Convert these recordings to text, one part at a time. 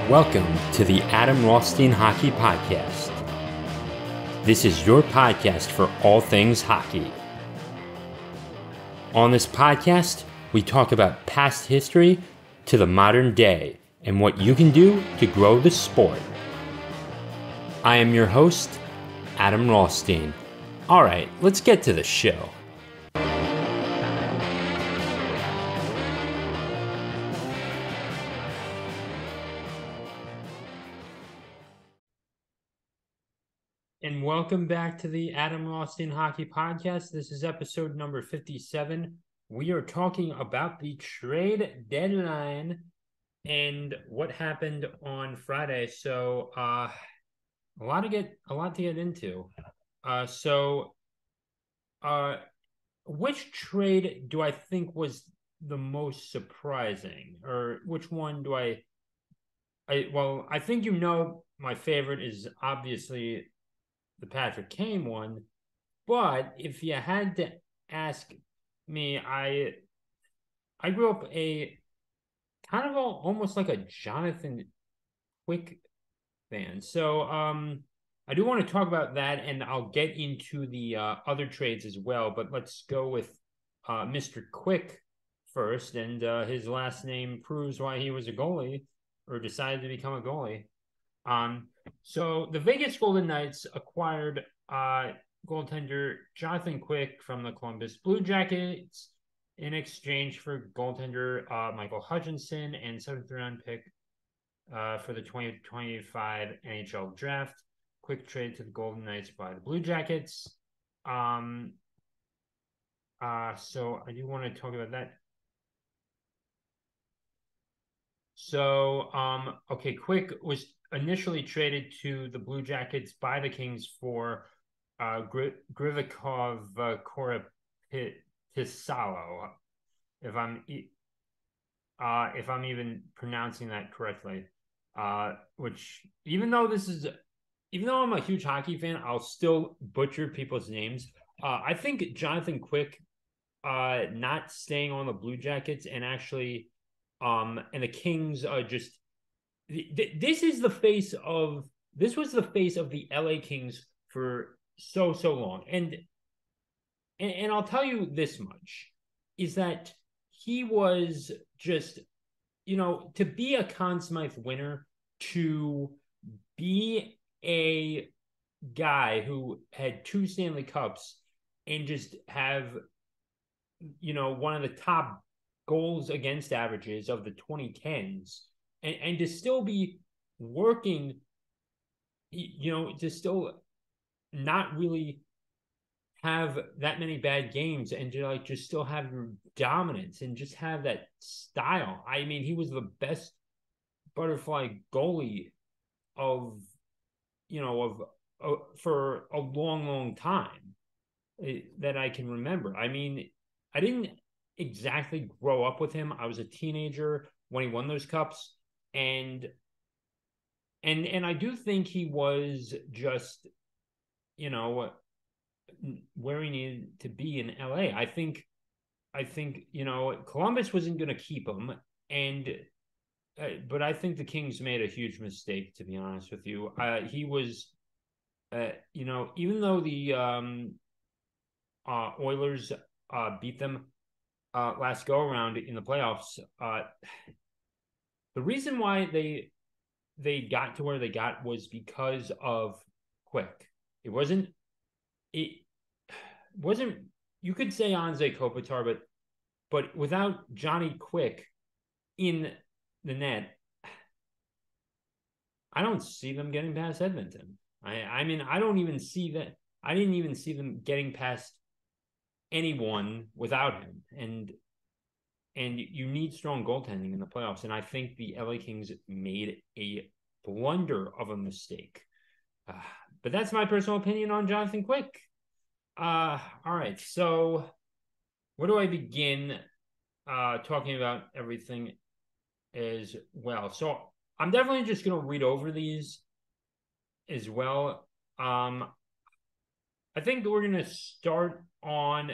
Welcome to the Adam Rothstein Hockey Podcast. This is your podcast for all things hockey. On this podcast, we talk about past history to the modern day and what you can do to grow the sport. I am your host, Adam Rothstein. All right, let's get to the show. And welcome back to the Adam Rothstein Hockey Podcast. This is episode number 57. We are talking about the trade deadline and what happened on Friday. So, a lot to get into. Which trade do I think was the most surprising, or which one do I think my favorite is obviously the Patrick Kane one, but if you had to ask me, I grew up a kind of almost like a Jonathan Quick fan. So I do want to talk about that, and I'll get into the other trades as well. But let's go with Mr. Quick first, and his last name proves why he was a goalie or decided to become a goalie. So the Vegas Golden Knights acquired goaltender Jonathan Quick from the Columbus Blue Jackets in exchange for goaltender Michael Hutchinson and 7th round pick for the 2025 NHL draft. Quick trade to the Golden Knights by the Blue Jackets. So I do want to talk about that. So, Quick was initially traded to the Blue Jackets by the Kings for Grivikov Korpisalo, if I'm even pronouncing that correctly. Which even though I'm a huge hockey fan, I'll still butcher people's names. I think Jonathan Quick not staying on the Blue Jackets and actually and the Kings just this was the face of the LA Kings for so long. And I'll tell you this much, is that he was just, to be a Conn Smythe winner, to be a guy who had 2 Stanley Cups and just have, one of the top goals against averages of the 2010s, and to still be working, to still not really have that many bad games, and to just still have your dominance and just have that style. I mean, he was the best butterfly goalie for a long time that I can remember. I mean, I didn't exactly grow up with him. I was a teenager when he won those cups, and I do think he was just, where he needed to be in LA. I think Columbus wasn't going to keep him, but I think the Kings made a huge mistake, to be honest with you. He was, even though the Oilers beat them last go around in the playoffs, the reason why they got to where they got was because of Quick. It wasn't, you could say Anze Kopitar, but without Johnny Quick in the net, I don't see them getting past Edmonton. I mean, I don't even see that. I didn't even see them getting past anyone without him. And you need strong goaltending in the playoffs. And I think the LA Kings made a blunder of a mistake. But that's my personal opinion on Jonathan Quick. All right. So where do I begin talking about everything as well? So I'm definitely just going to read over these as well. I think we're going to start on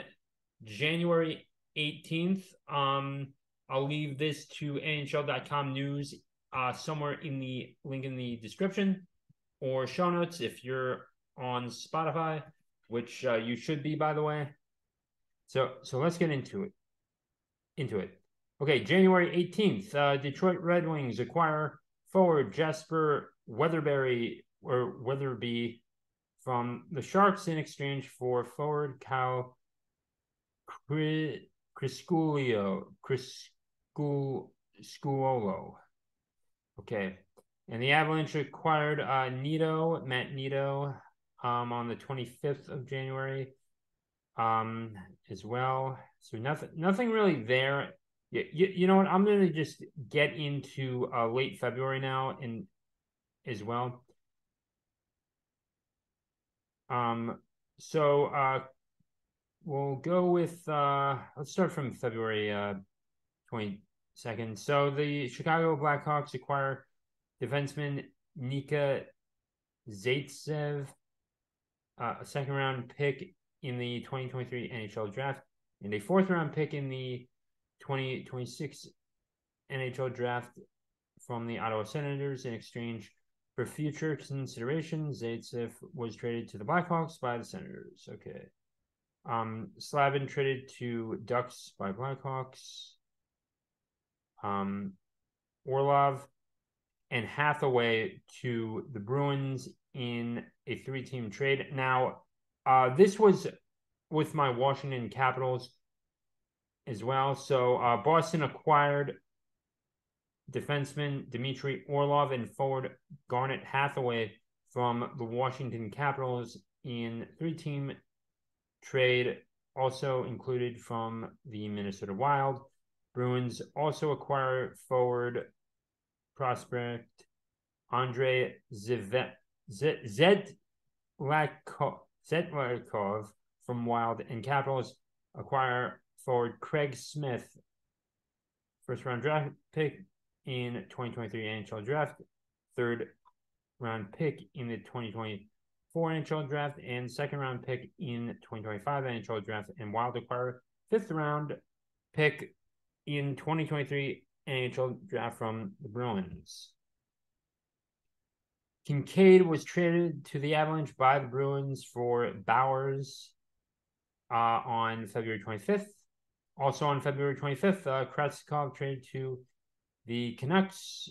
January 18th. I'll leave this to NHL.com news somewhere in the link in the description or show notes if you're on Spotify, which you should be, by the way. So let's get into it. Okay, January 18th, Detroit Red Wings acquire forward Jasper Weatherby from the Sharks in exchange for forward Cal Criscuolo. Okay. And the Avalanche acquired Matt Nito, on the 25th of January, as well. So nothing really there. You know what? I'm going to just get into late February now and as well. So we'll go with let's start from February 22nd. So the Chicago Blackhawks acquire defenseman Nika Zaitsev, a second-round pick in the 2023 NHL draft, and a fourth-round pick in the 2026 NHL draft from the Ottawa Senators in exchange for future consideration. Zaitsev was traded to the Blackhawks by the Senators. Okay. Slavin traded to Ducks by Blackhawks. Orlov and Hathaway to the Bruins in a 3-team trade. Now, this was with my Washington Capitals as well. So Boston acquired defenseman Dmitry Orlov and forward Garnet Hathaway from the Washington Capitals in 3-team trade, also included from the Minnesota Wild. Bruins also acquire forward prospect Andrei Zedlakov from Wild, and Capitals acquire forward Craig Smith, first-round draft pick in 2023 NHL draft, third-round pick in the 2024 NHL draft, and second-round pick in 2025 NHL draft, and Wild acquire fifth-round pick in 2023 NHL draft from the Bruins. Kincaid was traded to the Avalanche by the Bruins for Bowers on February 25th. Also on February 25th, Kravtsov traded to the Canucks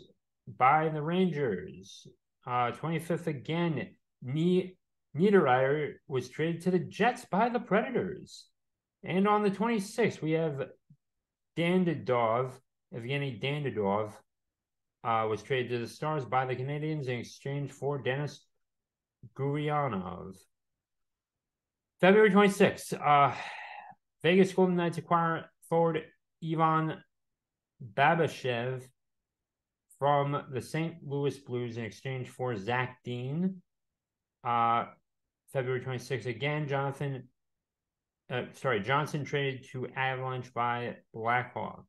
by the Rangers. 25th again, Niederreiter was traded to the Jets by the Predators. And on the 26th, we have Evgeny Dandidov was traded to the Stars by the Canadiens in exchange for Denis Gurianov. February 26th, Vegas Golden Knights acquire forward Ivan Babashev from the St. Louis Blues in exchange for Zach Dean. February 26th, again, Johnson traded to Avalanche by Blackhawks.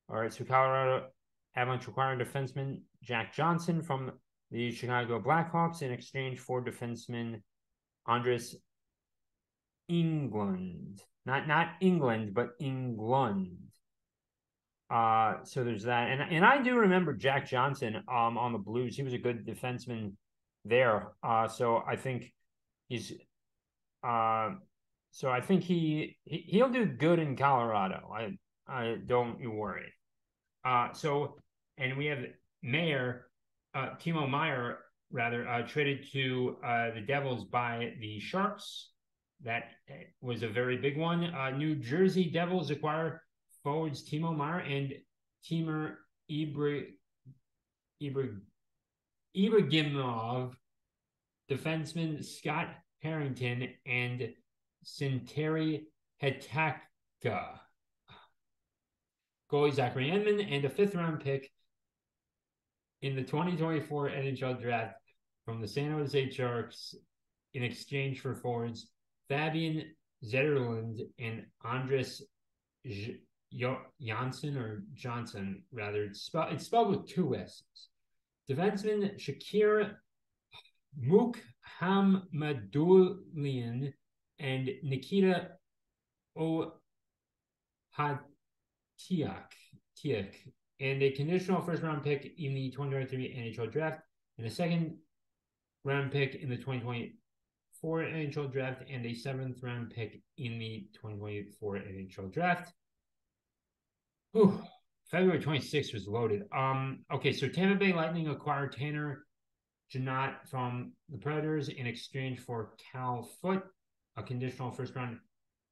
All right, so Colorado Avalanche acquired defenseman Jack Johnson from the Chicago Blackhawks in exchange for defenseman Andres England. Not England, but England. So there's that. And I do remember Jack Johnson on the Blues. He was a good defenseman there. So I think he's so I think he'll do good in Colorado. I don't you worry. And we have Timo Meier traded to the Devils by the Sharks. That was a very big one. New Jersey Devils acquire forwards Timo Meier and Timur Ibragimov, defenseman Scott Harrington, and Santeri Hetaka, goalie Zachary Enman, and a fifth-round pick in the 2024 NHL draft from the San Jose Sharks in exchange for forwards Fabian Zetterlund and Andres Johnson, rather. It's spelled with two S's. Defenseman Shakir Mukhamadulian and Nikita Ohatiak and a conditional first round pick in the 2023 NHL draft, and a second round pick in the 2024 NHL draft, and a seventh round pick in the 2024 NHL draft. Whew. February 26th was loaded. Okay, so Tampa Bay Lightning acquired Tanner Janot from the Predators in exchange for Cal Foote, a conditional first round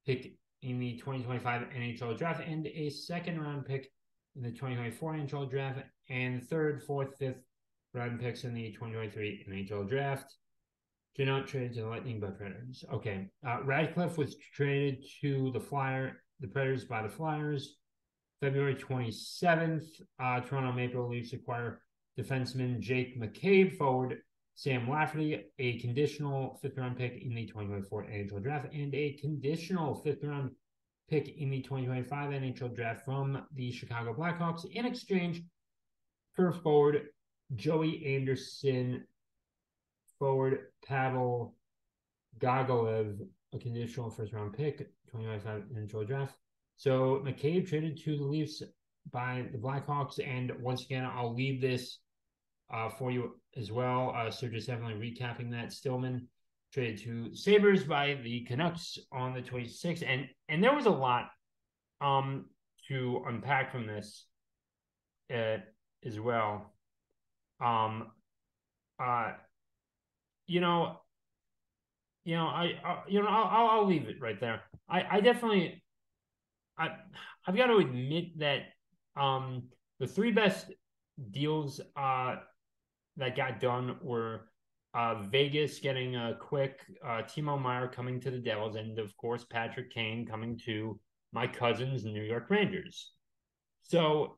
pick in the 2025 NHL draft, and a second round pick in the 2024 NHL draft, and third, fourth, fifth round picks in the 2023 NHL draft. Janot traded to the Lightning by Predators. Okay. Radcliffe was traded to the Predators by the Flyers. February 27th, Toronto Maple Leafs acquire defenseman Jake McCabe, forward Sam Lafferty, a conditional fifth-round pick in the 2024 NHL draft, and a conditional fifth-round pick in the 2025 NHL draft from the Chicago Blackhawks in exchange for forward Joey Anderson, forward Pavel Gogolev, a conditional first-round pick, 2025 NHL draft. So McCabe traded to the Leafs by the Blackhawks, and once again, I'll leave this for you as well. So just definitely recapping that. Stillman traded to Sabres by the Canucks on the 26th, and there was a lot to unpack from this as well. I'll leave it right there. I definitely. I've got to admit that the three best deals that got done were Vegas getting a quick Timo Meier coming to the Devils, and of course Patrick Kane coming to my cousins, New York Rangers. So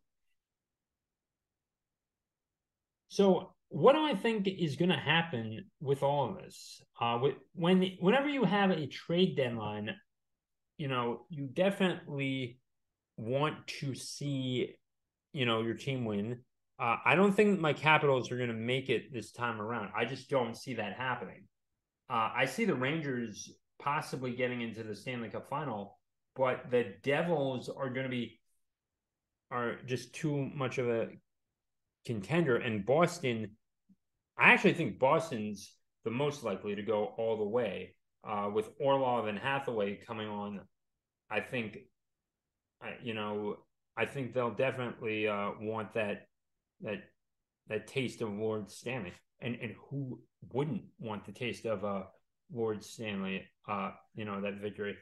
what do I think is going to happen with all of this? Whenever you have a trade deadline, you definitely want to see, your team win. I don't think my Capitals are going to make it this time around. I just don't see that happening. I see the Rangers possibly getting into the Stanley Cup final, but the Devils are just too much of a contender. And Boston, I actually think Boston's the most likely to go all the way. With Orlov and Hathaway coming on, I think they'll definitely want that taste of Lord Stanley, and who wouldn't want the taste of Lord Stanley? That victory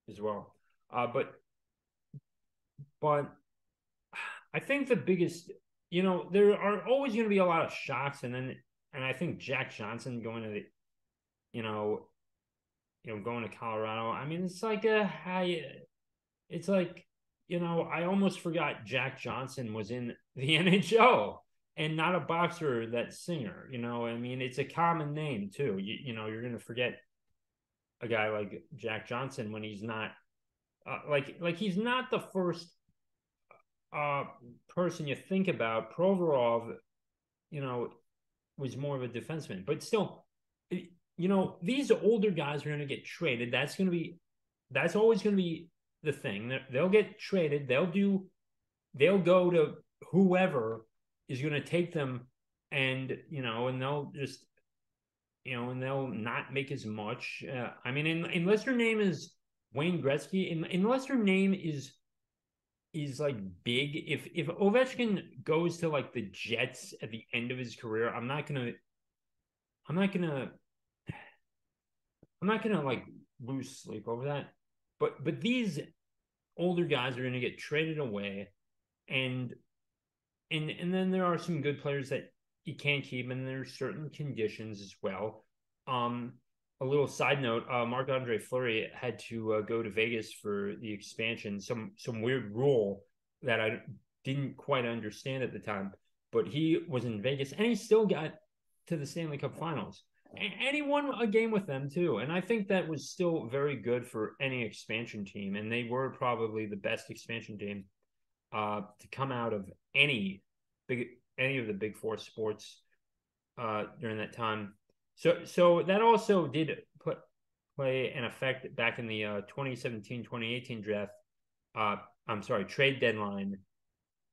as well. But I think the biggest, there are always going to be a lot of shocks, and I think Jack Johnson going to the going to Colorado. I mean, it's like I almost forgot Jack Johnson was in the NHL and not a boxer that's singer. I mean, it's a common name too. You're going to forget a guy like Jack Johnson when he's not he's not the first person you think about. Provorov, was more of a defenseman, but still, these older guys are going to get traded. That's always going to be the thing. They'll get traded. They'll go to whoever is going to take them, and they'll just, and they'll not make as much. I mean, unless your name is Wayne Gretzky, unless your name is like big. If Ovechkin goes to like the Jets at the end of his career, I'm not gonna like lose sleep over that. But these older guys are gonna get traded away, and then there are some good players that you can't keep, and there's certain conditions as well. A little side note: Marc-Andre Fleury had to go to Vegas for the expansion. Some weird rule that I didn't quite understand at the time, but he was in Vegas and he still got to the Stanley Cup Finals, and he won a game with them too. And I think that was still very good for any expansion team, and they were probably the best expansion team to come out of any of the big four sports during that time. So that also did play an effect back in the 2017-2018 draft. Trade deadline.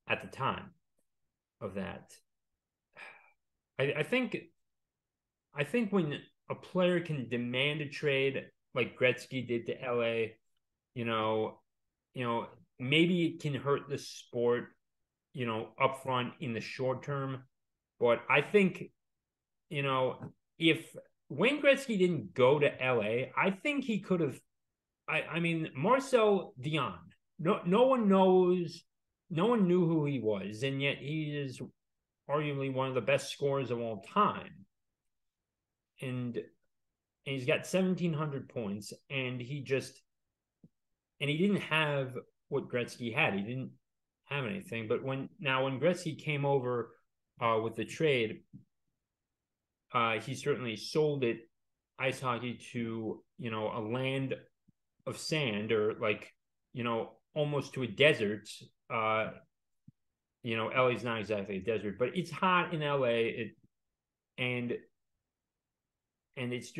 at the time of that. I think when a player can demand a trade like Gretzky did to LA, you know, maybe it can hurt the sport, up front in the short term. But I think, if Wayne Gretzky didn't go to LA, I think he could have. I mean, Marcel Dion. No one knows, no one knew who he was, and yet he is arguably one of the best scorers of all time. And he's got 1,700 points, and he didn't have what Gretzky had. He didn't have anything. But when Gretzky came over with the trade, he certainly sold it, ice hockey, to a land of sand, or almost to a desert. LA's not exactly a desert, but it's hot in LA. And it's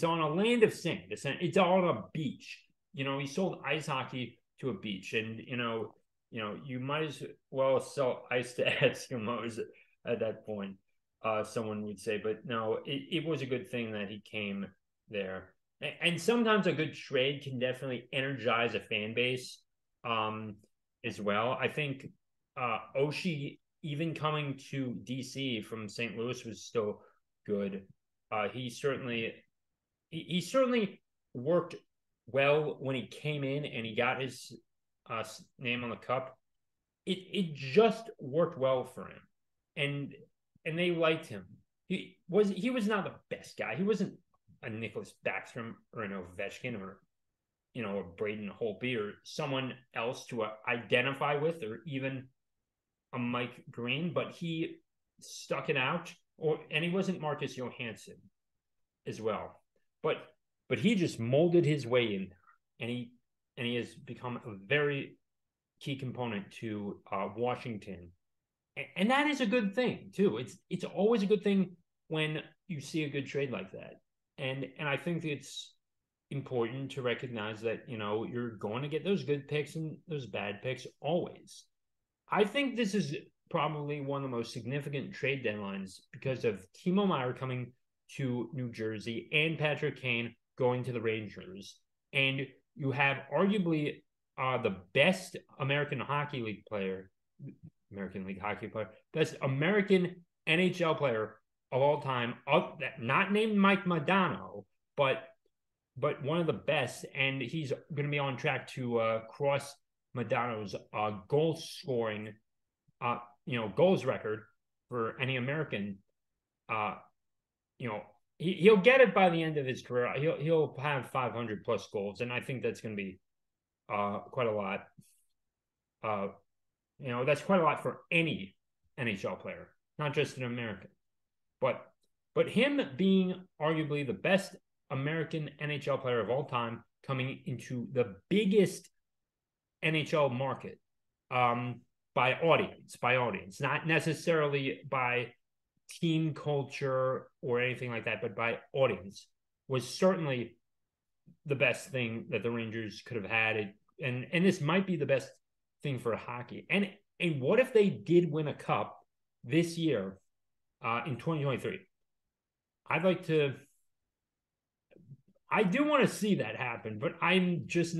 on a land of sand. It's on a beach. He sold ice hockey to a beach, and you might as well sell ice to Eskimos at that point. Someone would say, but no, it was a good thing that he came there. And sometimes a good trade can definitely energize a fan base, as well. I think Oshie, even coming to DC from St. Louis, was still good. He certainly worked well when he came in and he got his name on the cup. It just worked well for him, and they liked him. He was not the best guy. He wasn't a Nicholas Backstrom or an Ovechkin or a Braden Holtby or someone else to identify with, or even a Mike Green, but he stuck it out. And he wasn't Marcus Johansson as well, but he just molded his way in, and he has become a very key component to Washington, and that is a good thing too. It's always a good thing when you see a good trade like that, and I think it's important to recognize that you're going to get those good picks and those bad picks always. I think this is probably one of the most significant trade deadlines because of Timo Meier coming to New Jersey and Patrick Kane going to the Rangers. And you have arguably the best American League hockey player, best American NHL player of all time, not named Mike Modano, but one of the best. And he's going to be on track to cross Modano's goal scoring goals record for any American. He'll get it by the end of his career. He'll have 500 plus goals, and I think that's going to be quite a lot. That's quite a lot for any NHL player, not just an American. But him being arguably the best American NHL player of all time, coming into the biggest NHL market, by audience, not necessarily by team culture or anything like that, but by audience, was certainly the best thing that the Rangers could have had. And this might be the best thing for hockey. And what if they did win a cup this year, in 2023? I do want to see that happen, but I just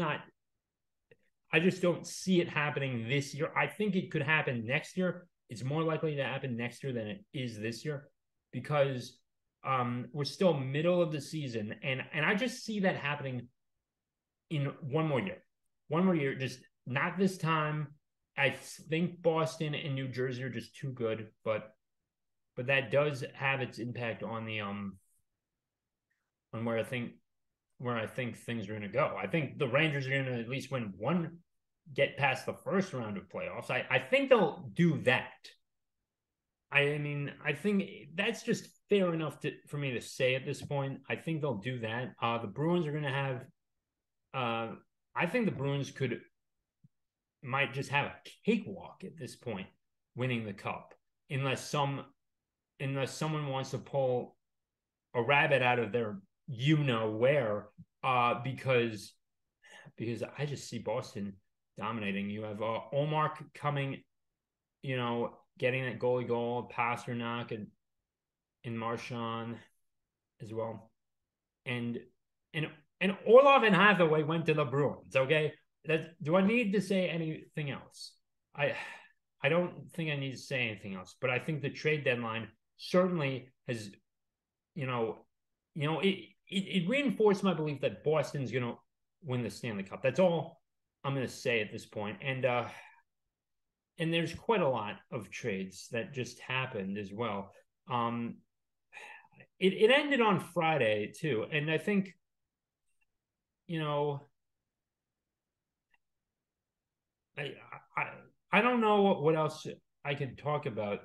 don't see it happening this year. I think it could happen next year. It's more likely to happen next year than it is this year, because we're still middle of the season, and I just see that happening in one more year. Just not this time. I think Boston and New Jersey are just too good, but that does have its impact on the on where I think things are going to go. I think the Rangers are going to at least win one, get past the first round of playoffs. I think they'll do that. I mean, I think that's just fair enough for me to say at this point. I think they'll do that. The Bruins are going to have. I think the Bruins might just have a cakewalk at this point, winning the cup, unless someone wants to pull a rabbit out of their where, because I just see Boston dominating. You have Ullmark coming getting that goalie goal, Pasternak and Marchand as well. And and and Orlov and Hathaway went to the Bruins. Okay, do I need to say anything else? I I don't think I need to say anything else. But I think the trade deadline certainly has, it reinforced my belief that Boston's going to win the Stanley Cup. That's all I'm going to say at this point. And there's quite a lot of trades that just happened as well. Um, it ended on Friday too, and I think you know I I I don't know what else I could talk about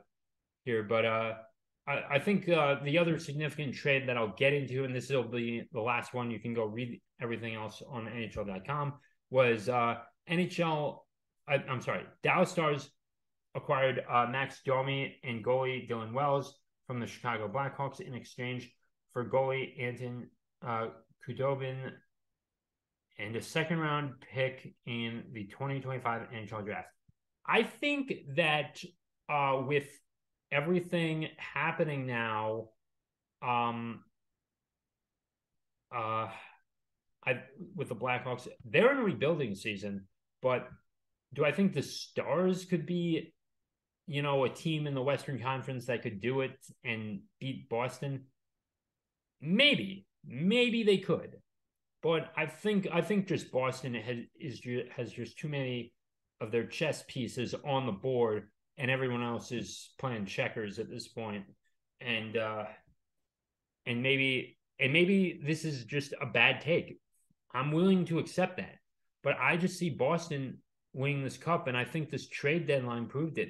here, but I think the other significant trade that I'll get into, and this will be the last one, you can go read everything else on NHL.com, was NHL. I'm sorry, Dallas Stars acquired Max Domi and goalie Dylan Wells from the Chicago Blackhawks in exchange for goalie Anton Khudobin and a second round pick in the 2025 NHL draft. I think that with everything happening now, uh, with the Blackhawks, they're in a rebuilding season, but do I think the Stars could be, a team in the Western Conference that could do it and beat Boston? Maybe they could, but I think just Boston has just too many of their chess pieces on the board, and everyone else is playing checkers at this point. And maybe this is just a bad take. I'm willing to accept that, but I just see Boston winning this cup, and I think this trade deadline proved it.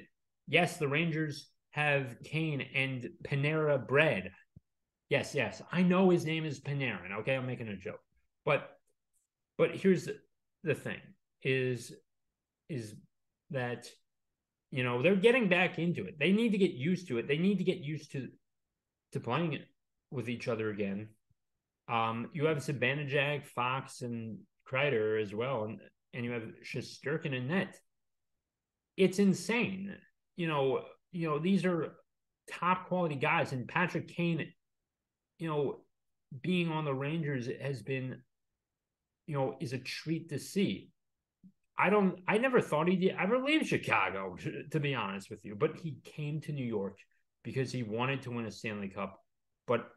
Yes, the Rangers have Kane and Panera Bread. Yes, I know his name is Panarin. Okay, I'm making a joke, but here's the thing: is that they're getting back into it. They need to get used to it. They need to get used to playing it with each other again. You have Zibanejad, Fox, and Kreider as well, and you have Shesterkin and net. It's insane. These are top quality guys, and Patrick Kane, being on the Rangers has been, is a treat to see. I never thought he'd ever leave Chicago, to be honest with you, but he came to New York because he wanted to win a Stanley Cup. But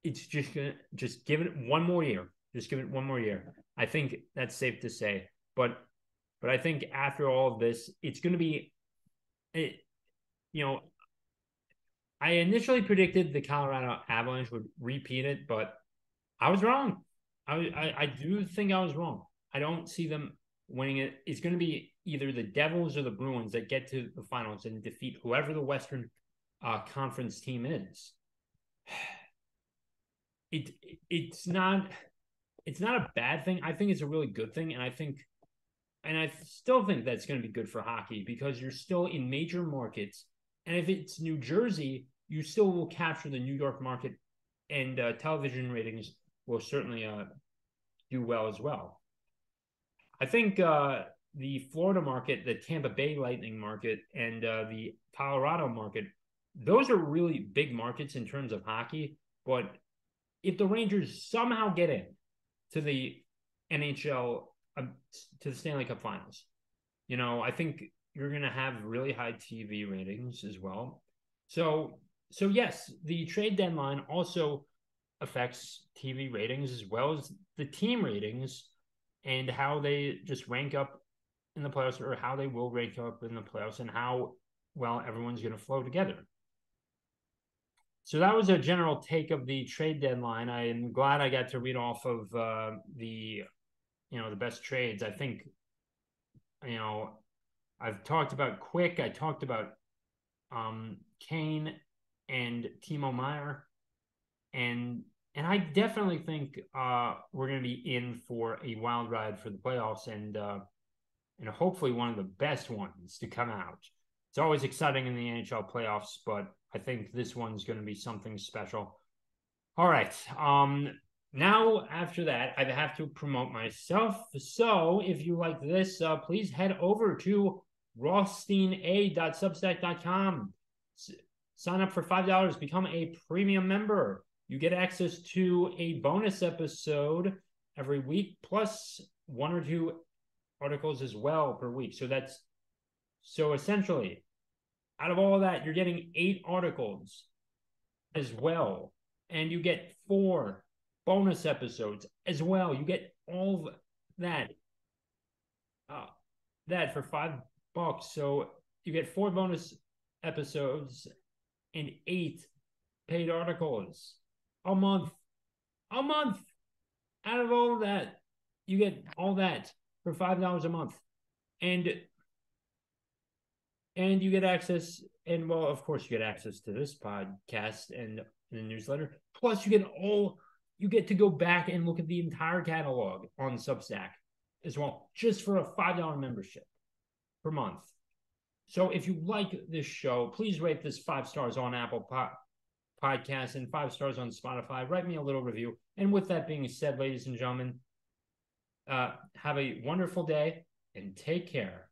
it's just give it one more year. Just give it one more year. I think that's safe to say. But I think after all of this, it's going to be, I initially predicted the Colorado Avalanche would repeat it, but I was wrong. I do think I was wrong. I don't see them winning it. It's going to be either the Devils or the Bruins that get to the finals and defeat whoever the Western Conference team is. It's not a bad thing. I think it's a really good thing, and I still think that's going to be good for hockey because you're still in major markets, and if it's New Jersey, you still will capture the New York market, and television ratings will certainly do well as well. I think the Florida market, the Tampa Bay Lightning market, and the Colorado market, those are really big markets in terms of hockey. But if the Rangers somehow get in to the NHL, to the Stanley Cup Finals, I think you're going to have really high TV ratings as well. So yes, the trade deadline also affects TV ratings as well as the team ratings and how they just rank up in the playoffs, or how they will rank up in the playoffs, and how well everyone's going to flow together. So that was a general take of the trade deadline. I am glad I got to read off of the best trades. I think, I've talked about Quick. I talked about Kane and Timo Meier, and I definitely think we're going to be in for a wild ride for the playoffs, and hopefully one of the best ones to come out. It's always exciting in the NHL playoffs, but I think this one's going to be something special. All right. Now, after that, I have to promote myself. So if you like this, please head over to rothsteina.substack.com. Sign up for $5, become a premium member. You get access to a bonus episode every week, plus 1 or 2 articles as well per week. So essentially, out of all that, you're getting 8 articles as well. And you get 4 bonus episodes as well. You get all of that for $5. So you get 4 bonus episodes and 8 paid articles a month. Out of all of that, you get all that for $5 a month. And you get access, and well, of course, you get access to this podcast and the newsletter. Plus, you get to go back and look at the entire catalog on Substack as well, just for a $5 membership per month. So if you like this show, please rate this 5 stars on Apple Podcasts and 5 stars on Spotify. Write me a little review. And with that being said, ladies and gentlemen, have a wonderful day and take care.